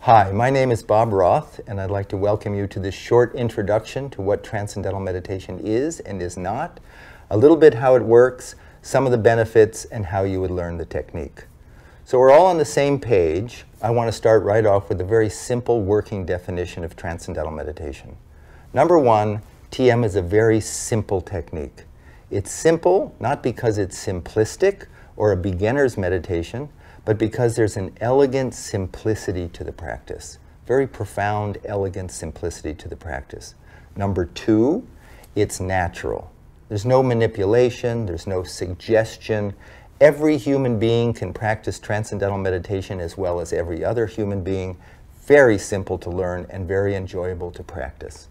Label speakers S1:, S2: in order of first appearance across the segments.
S1: Hi, my name is Bob Roth, and I'd like to welcome you to this short introduction to what Transcendental Meditation is and is not, a little bit how it works, some of the benefits, and how you would learn the technique. So we're all on the same page. I want to start right off with a very simple working definition of Transcendental Meditation. Number one, TM is a very simple technique. It's simple not because it's simplistic or a beginner's meditation, but because there's an elegant simplicity to the practice. Very profound, elegant simplicity to the practice. Number two, it's natural. There's no manipulation, there's no suggestion. Every human being can practice Transcendental Meditation as well as every other human being. Very simple to learn and very enjoyable to practice.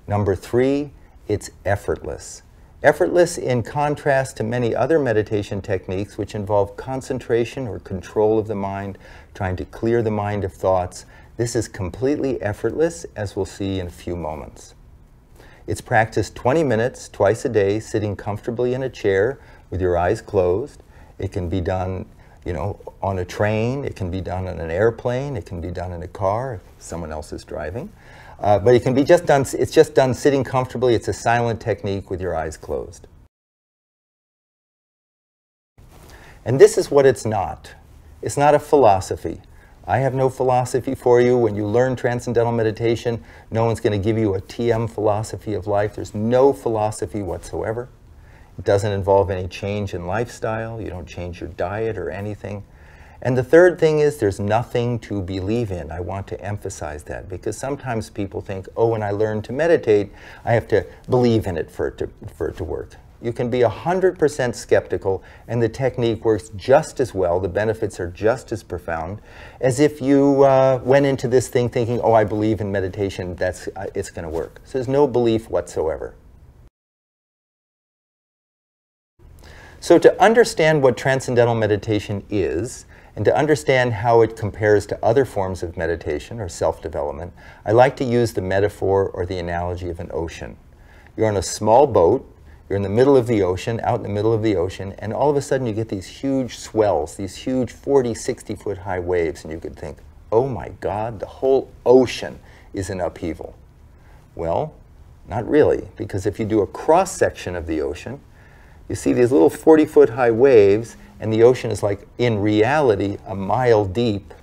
S1: Number three, it's effortless. Effortless in contrast to many other meditation techniques which involve concentration or control of the mind, trying to clear the mind of thoughts. This is completely effortless, as we'll see in a few moments. It's practiced 20 minutes twice a day, sitting comfortably in a chair with your eyes closed. It can be done, on a train. It can be done on an airplane. It can be done in a car if someone else is driving. But it can be it's just done sitting comfortably. It's a silent technique with your eyes closed. And this is what it's not. It's not a philosophy. I have no philosophy for you. When you learn Transcendental Meditation, no one's going to give you a TM philosophy of life. There's no philosophy whatsoever. It doesn't involve any change in lifestyle. You don't change your diet or anything. And the third thing is there's nothing to believe in. I want to emphasize that because sometimes people think, oh, when I learn to meditate, I have to believe in it for it to work. You can be 100% skeptical and the technique works just as well, the benefits are just as profound, as if you went into this thing thinking, oh, I believe in meditation, it's going to work. So there's no belief whatsoever. So to understand what Transcendental Meditation is, and to understand how it compares to other forms of meditation or self-development, I like to use the metaphor or the analogy of an ocean. You're on a small boat, you're in the middle of the ocean, out in the middle of the ocean, and all of a sudden you get these huge swells, these huge 40, 60-foot high waves, and you could think, oh my God, the whole ocean is in upheaval. Well, not really, because if you do a cross-section of the ocean, you see these little 40-foot high waves, and the ocean is like, in reality, a mile deep.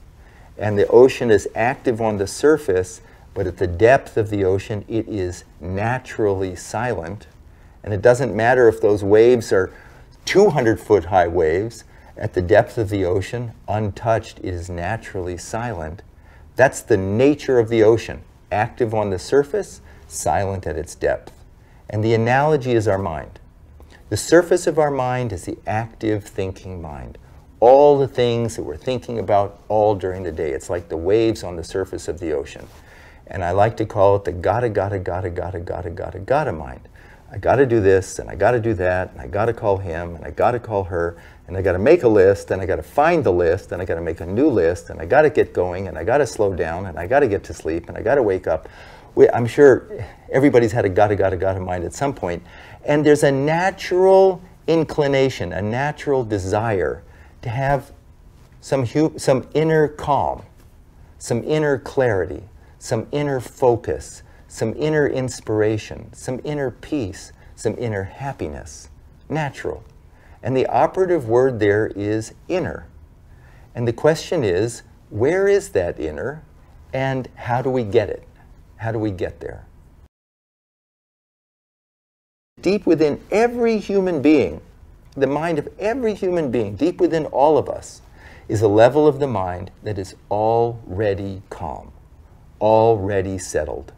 S1: And the ocean is active on the surface, but at the depth of the ocean, it is naturally silent. And it doesn't matter if those waves are 200-foot high waves. At the depth of the ocean, untouched, it is naturally silent. That's the nature of the ocean. Active on the surface, silent at its depth. And the analogy is our mind. The surface of our mind is the active thinking mind. All the things that we're thinking about all during the day. It's like the waves on the surface of the ocean. And I like to call it the gotta mind. I gotta do this, and I gotta do that, and I gotta call him, and I gotta call her, and I gotta make a list, and I gotta find the list, and I gotta make a new list, and I gotta get going, and I gotta slow down, and I gotta get to sleep, and I gotta wake up. I'm sure everybody's had a gotta mind at some point. And there's a natural inclination, a natural desire to have some inner calm, some inner clarity, some inner focus, some inner inspiration, some inner peace, some inner happiness. Natural. And the operative word there is inner. And the question is, where is that inner, and how do we get it? How do we get there? Deep within every human being, the mind of every human being, deep within all of us, is a level of the mind that is already calm, already settled,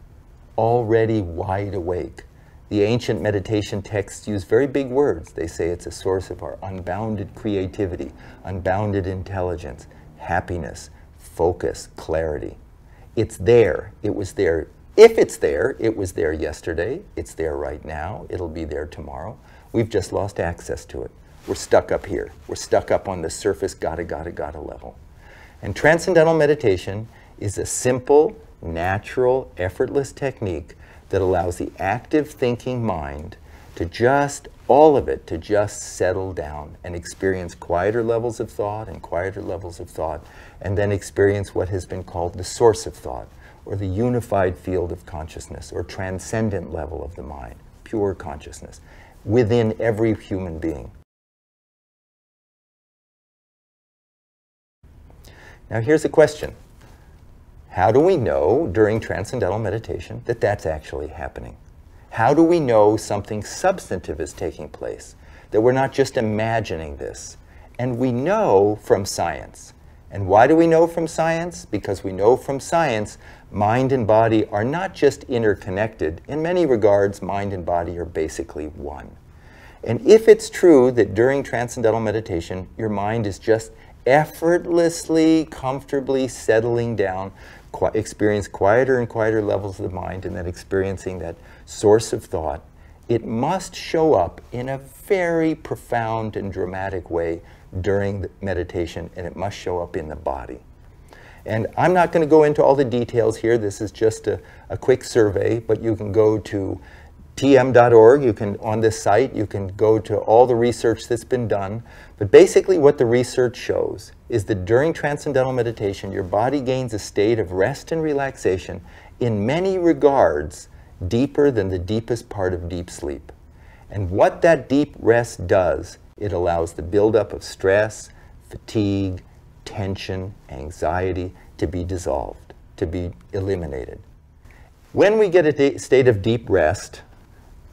S1: already wide awake. The ancient meditation texts use very big words. They say it's a source of our unbounded creativity, unbounded intelligence, happiness, focus, clarity. It's there. It was there. If it's there, it was there yesterday. It's there right now. It'll be there tomorrow. We've just lost access to it. We're stuck up here. We're stuck up on the surface gotta level. And Transcendental Meditation is a simple, natural, effortless technique that allows the active thinking mind to just, all of it, to just settle down and experience quieter levels of thought and quieter levels of thought, and then experience what has been called the source of thought, or the unified field of consciousness, or transcendent level of the mind, pure consciousness, within every human being. Now here's a question. How do we know during transcendental meditation that that's actually happening? How do we know something substantive is taking place, that we're not just imagining this? And we know from science. And why do we know from science? Because we know from science mind and body are not just interconnected. In many regards, mind and body are basically one. And if it's true that during transcendental meditation, your mind is just effortlessly, comfortably settling down, experience quieter and quieter levels of the mind, and then experiencing that source of thought, it must show up in a very profound and dramatic way during the meditation, and it must show up in the body. And I'm not going to go into all the details here. This is just a quick survey, but you can go to tm.org. You can, on this site, you can go to all the research that's been done. But basically what the research shows is that during transcendental meditation, your body gains a state of rest and relaxation in many regards deeper than the deepest part of deep sleep. And what that deep rest does, it allows the buildup of stress, fatigue, tension, anxiety to be dissolved, to be eliminated. When we get a state of deep rest,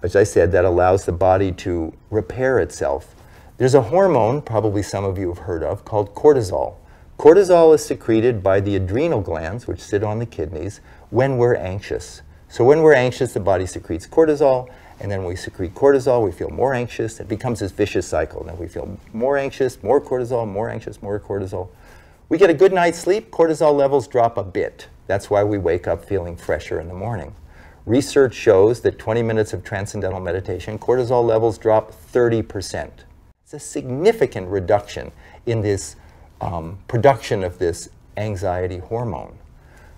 S1: as I said, that allows the body to repair itself, there's a hormone, probably some of you have heard of, called cortisol. Cortisol is secreted by the adrenal glands, which sit on the kidneys, when we're anxious. So when we're anxious, the body secretes cortisol, and then when we secrete cortisol, we feel more anxious. It becomes this vicious cycle. Then we feel more anxious, more cortisol, more anxious, more cortisol. We get a good night's sleep, cortisol levels drop a bit. That's why we wake up feeling fresher in the morning. Research shows that 20 minutes of transcendental meditation, cortisol levels drop 30%. It's a significant reduction in this production of this anxiety hormone.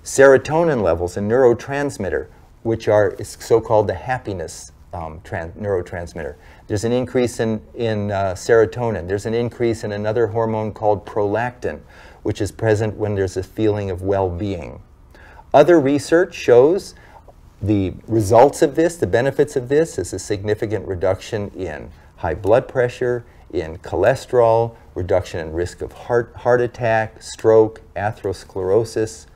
S1: Serotonin levels, a neurotransmitter, which are so-called the happiness neurotransmitter. There's an increase in serotonin. There's an increase in another hormone called prolactin, which is present when there's a feeling of well-being. Other research shows the results of this, the benefits of this, is a significant reduction in high blood pressure, in cholesterol, reduction in risk of heart attack, stroke, atherosclerosis,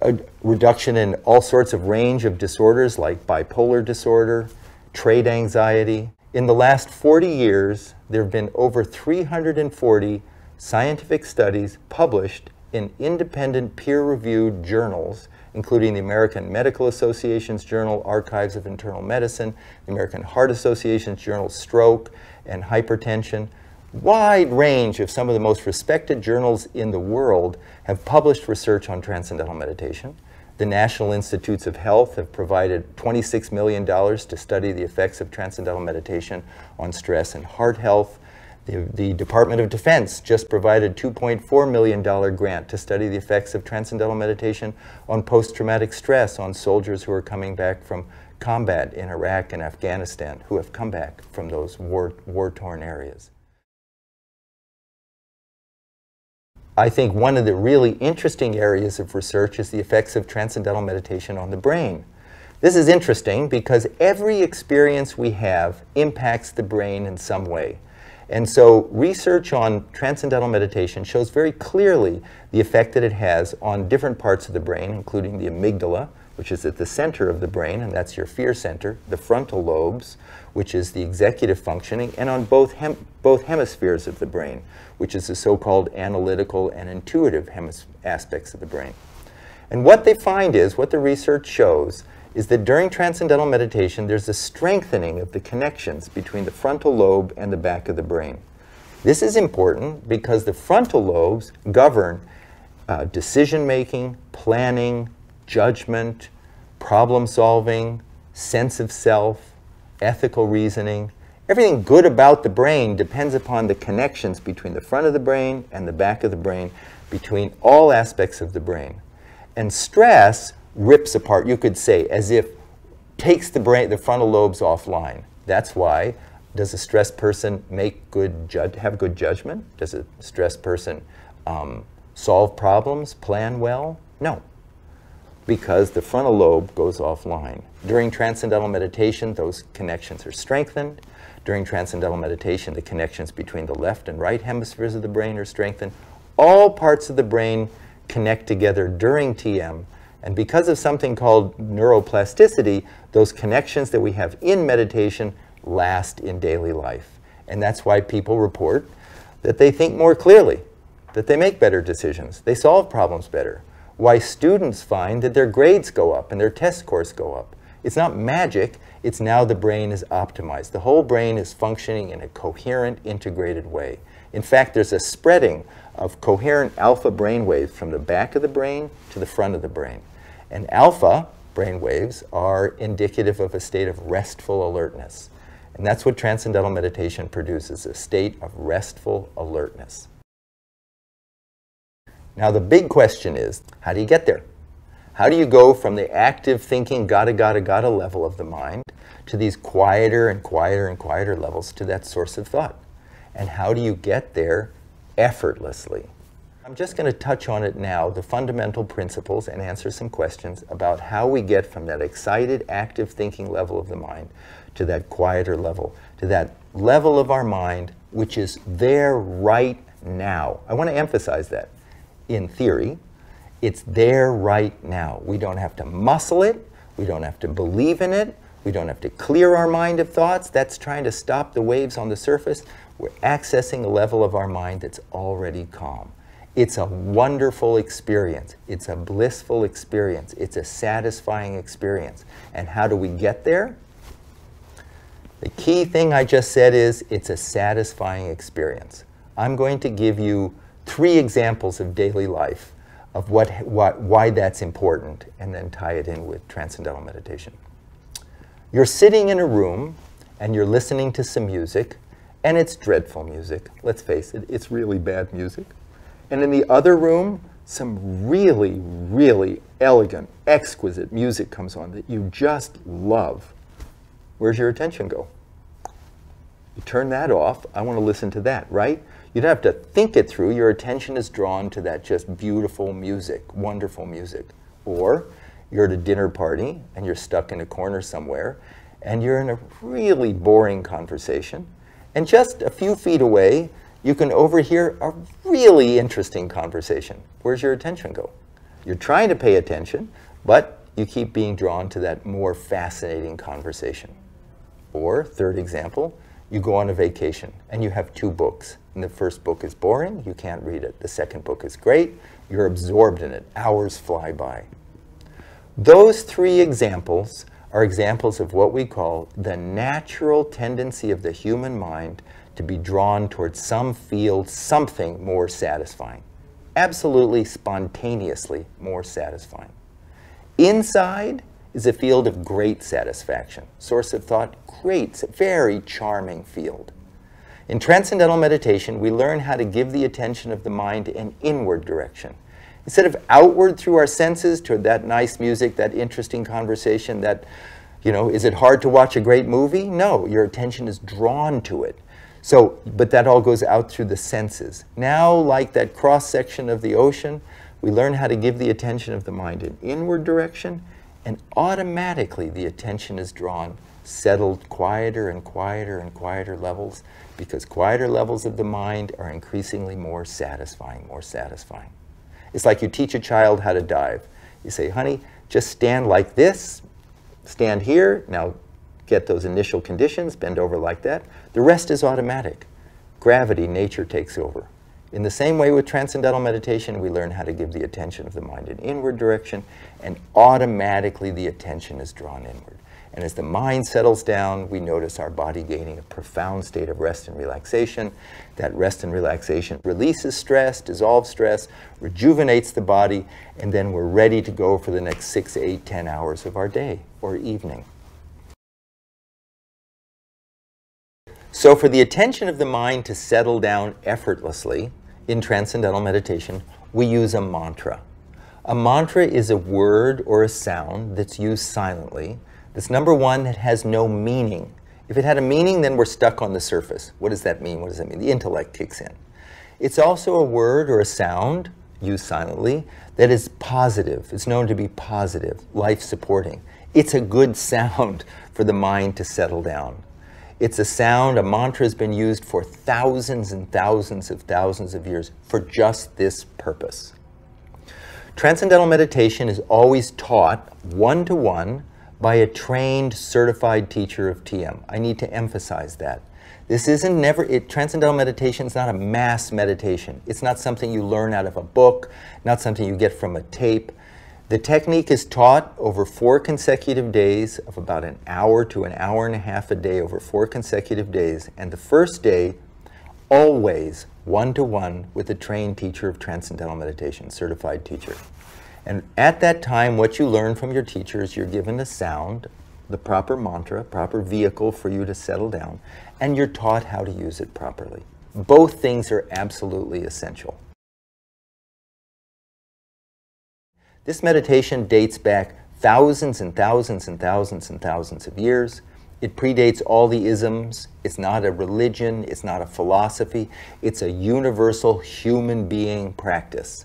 S1: a reduction in all sorts of range of disorders like bipolar disorder, trait anxiety. In the last 40 years, there have been over 340 scientific studies published in independent peer-reviewed journals, including the American Medical Association's journal, Archives of Internal Medicine, the American Heart Association's journal, Stroke and Hypertension. Wide range of some of the most respected journals in the world have published research on transcendental meditation. The National Institutes of Health have provided $26 million to study the effects of transcendental meditation on stress and heart health. The Department of Defense just provided a $2.4 million grant to study the effects of transcendental meditation on post-traumatic stress on soldiers who are coming back from combat in Iraq and Afghanistan, who have come back from those war-torn areas. I think one of the really interesting areas of research is the effects of transcendental meditation on the brain. This is interesting because every experience we have impacts the brain in some way. And so research on transcendental meditation shows very clearly the effect that it has on different parts of the brain, including the amygdala, which is at the center of the brain, and that's your fear center, the frontal lobes, which is the executive functioning, and on both hemispheres of the brain, which is the so-called analytical and intuitive aspects of the brain. And what they find is, what the research shows, is that during transcendental meditation, there's a strengthening of the connections between the frontal lobe and the back of the brain. This is important because the frontal lobes govern decision-making, planning, judgment, problem-solving, sense of self, ethical reasoning. Everything good about the brain depends upon the connections between the front of the brain and the back of the brain, between all aspects of the brain. And stress rips apart, you could say, as if takes the frontal lobes offline. That's why, does a stressed person have good judgment? Does a stressed person solve problems, plan well? No, because the frontal lobe goes offline. During transcendental meditation, those connections are strengthened. During transcendental meditation, the connections between the left and right hemispheres of the brain are strengthened. All parts of the brain connect together during TM, and because of something called neuroplasticity, those connections that we have in meditation last in daily life. And that's why people report that they think more clearly, that they make better decisions, they solve problems better. Why students find that their grades go up and their test scores go up. It's not magic, it's now the brain is optimized. The whole brain is functioning in a coherent, integrated way. In fact, there's a spreading of coherent alpha brain waves from the back of the brain to the front of the brain. And alpha brain waves are indicative of a state of restful alertness. And that's what transcendental meditation produces, a state of restful alertness. Now the big question is, how do you get there? How do you go from the active thinking, gotta level of the mind to these quieter and quieter and quieter levels to that source of thought? And how do you get there effortlessly? I'm just going to touch on it now, the fundamental principles, and answer some questions about how we get from that excited, active thinking level of the mind to that quieter level, to that level of our mind which is there right now. I want to emphasize that. In theory, it's there right now. We don't have to muscle it. We don't have to believe in it. We don't have to clear our mind of thoughts. That's trying to stop the waves on the surface. We're accessing a level of our mind that's already calm. It's a wonderful experience. It's a blissful experience. It's a satisfying experience. And how do we get there? The key thing I just said is it's a satisfying experience. I'm going to give you 3 examples of daily life of why that's important, and then tie it in with transcendental meditation. You're sitting in a room and you're listening to some music, and it's dreadful music. Let's face it, it's really bad music. And in the other room, some really, really elegant, exquisite music comes on that you just love. Where's your attention go? You turn that off. I want to listen to that, right? You don't have to think it through. Your attention is drawn to that just beautiful music, wonderful music. Or you're at a dinner party and you're stuck in a corner somewhere and you're in a really boring conversation, and just a few feet away you can overhear a really interesting conversation. Where's your attention go? You're trying to pay attention, but you keep being drawn to that more fascinating conversation. Or, third example, you go on a vacation and you have 2 books. And the first book is boring, you can't read it. The second book is great, you're absorbed in it. Hours fly by. Those 3 examples are examples of what we call the natural tendency of the human mind to be drawn towards some field, something more satisfying. Absolutely spontaneously more satisfying. Inside is a field of great satisfaction. Source of thought, great, very charming field. In transcendental meditation, we learn how to give the attention of the mind an inward direction. Instead of outward through our senses to that nice music, that interesting conversation, that, is it hard to watch a great movie? No, your attention is drawn to it. So, but that all goes out through the senses. Now, like that cross-section of the ocean, we learn how to give the attention of the mind an inward direction, and automatically the attention is drawn, settled quieter and quieter and quieter levels, because quieter levels of the mind are increasingly more satisfying, more satisfying. It's like you teach a child how to dive. You say, honey, just stand like this, stand here, now get those initial conditions, bend over like that. The rest is automatic. Gravity, nature takes over. In the same way with transcendental meditation, we learn how to give the attention of the mind an inward direction, and automatically the attention is drawn inward. And as the mind settles down, we notice our body gaining a profound state of rest and relaxation. That rest and relaxation releases stress, dissolves stress, rejuvenates the body, and then we're ready to go for the next 6, 8, 10 hours of our day or evening. So for the attention of the mind to settle down effortlessly in transcendental meditation, we use a mantra. A mantra is a word or a sound that's used silently. That's number one, that has no meaning. If it had a meaning, then we're stuck on the surface. What does that mean? What does that mean? The intellect kicks in. It's also a word or a sound, used silently, that is positive. It's known to be positive, life-supporting. It's a good sound for the mind to settle down. It's a sound, a mantra has been used for thousands and thousands of years for just this purpose. Transcendental meditation is always taught one-to-one by a trained, certified teacher of TM. I need to emphasize that. This isn't transcendental meditation is not a mass meditation. It's not something you learn out of a book, not something you get from a tape. The technique is taught over 4 consecutive days of about an hour to an hour and a half a day over 4 consecutive days. And the first day, always one-to-one with a trained teacher of transcendental meditation, certified teacher. And at that time, what you learn from your teacher is you're given a sound, the proper mantra, proper vehicle for you to settle down, and you're taught how to use it properly. Both things are absolutely essential. This meditation dates back thousands and thousands and thousands and thousands of years. It predates all the isms. It's not a religion. It's not a philosophy. It's a universal human being practice.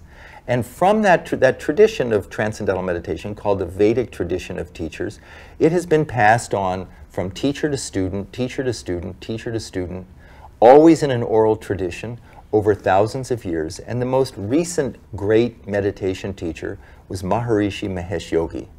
S1: And from that tradition of transcendental meditation, called the Vedic tradition of teachers, it has been passed on from teacher to student, teacher to student, teacher to student, always in an oral tradition over thousands of years. And the most recent great meditation teacher was Maharishi Mahesh Yogi.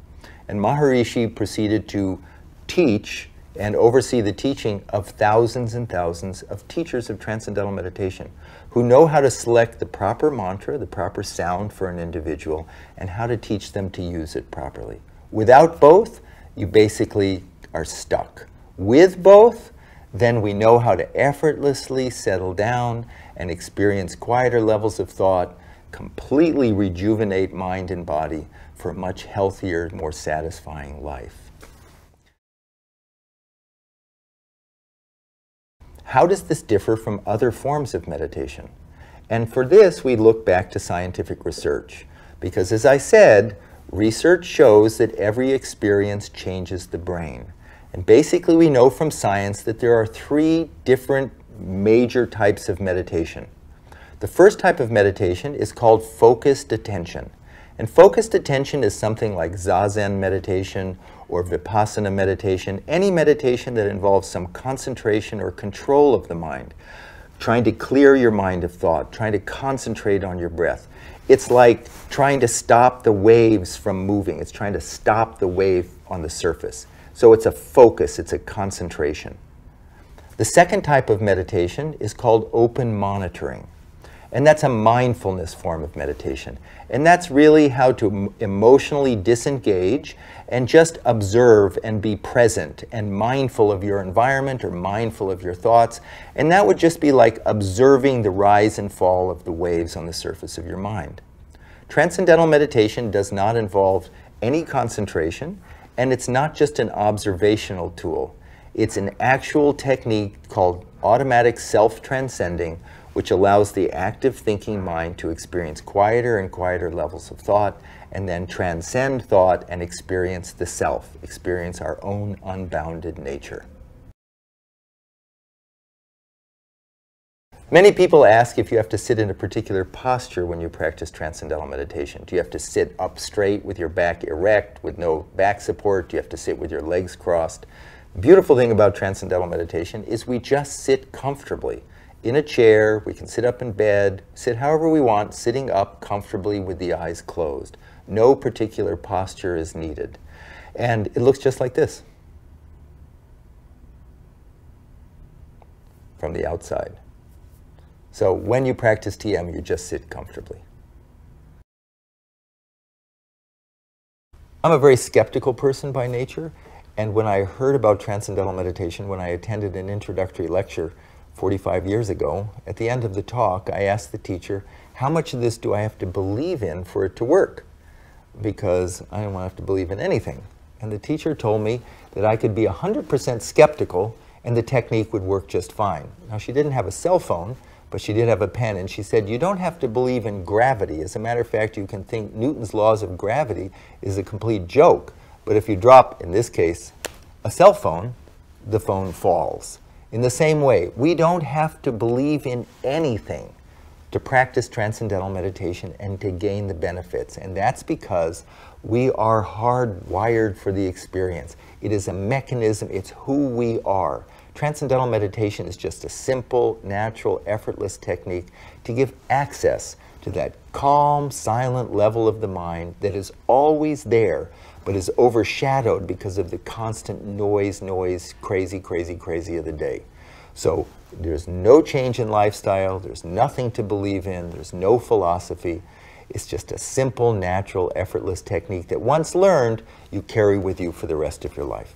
S1: And Maharishi proceeded to teach and oversee the teaching of thousands and thousands of teachers of transcendental meditation who know how to select the proper mantra, the proper sound for an individual, and how to teach them to use it properly. Without both, you basically are stuck. With both, then we know how to effortlessly settle down and experience quieter levels of thought, completely rejuvenate mind and body for a much healthier, more satisfying life. How does this differ from other forms of meditation? And for this, we look back to scientific research. Because as I said, research shows that every experience changes the brain. And basically, we know from science that there are 3 different major types of meditation. The first type of meditation is called focused attention. And focused attention is something like Zazen meditation or Vipassana meditation, any meditation that involves some concentration or control of the mind, trying to clear your mind of thought, trying to concentrate on your breath. It's like trying to stop the waves from moving. It's trying to stop the wave on the surface. So it's a focus, it's a concentration. The second type of meditation is called open monitoring. And that's a mindfulness form of meditation. And that's really how to emotionally disengage and just observe and be present and mindful of your environment or mindful of your thoughts. And that would just be like observing the rise and fall of the waves on the surface of your mind. Transcendental meditation does not involve any concentration, and it's not just an observational tool. It's an actual technique called automatic self-transcending, which allows the active thinking mind to experience quieter and quieter levels of thought, and then transcend thought and experience the self, experience our own unbounded nature. Many people ask if you have to sit in a particular posture when you practice transcendental meditation. Do you have to sit up straight with your back erect, with no back support? Do you have to sit with your legs crossed? The beautiful thing about transcendental meditation is we just sit comfortably. In a chair, we can sit up in bed, sit however we want, sitting up comfortably with the eyes closed. No particular posture is needed. And it looks just like this from the outside. So when you practice TM, you just sit comfortably. I'm a very skeptical person by nature, and when I heard about transcendental meditation, when I attended an introductory lecture 45 years ago, at the end of the talk, I asked the teacher, how much of this do I have to believe in for it to work? Because I didn't want to have to believe in anything. And the teacher told me that I could be 100% skeptical and the technique would work just fine. Now, she didn't have a cell phone, but she did have a pen, and she said, you don't have to believe in gravity. As a matter of fact, you can think Newton's laws of gravity is a complete joke. But if you drop, in this case, a cell phone, the phone falls. In the same way, we don't have to believe in anything to practice transcendental meditation and to gain the benefits. And that's because we are hardwired for the experience. It is a mechanism, it's who we are. Transcendental meditation is just a simple, natural, effortless technique to give access to that calm, silent level of the mind that is always there, but is overshadowed because of the constant noise, crazy of the day. So there's no change in lifestyle, there's nothing to believe in, there's no philosophy. It's just a simple, natural, effortless technique that once learned, you carry with you for the rest of your life.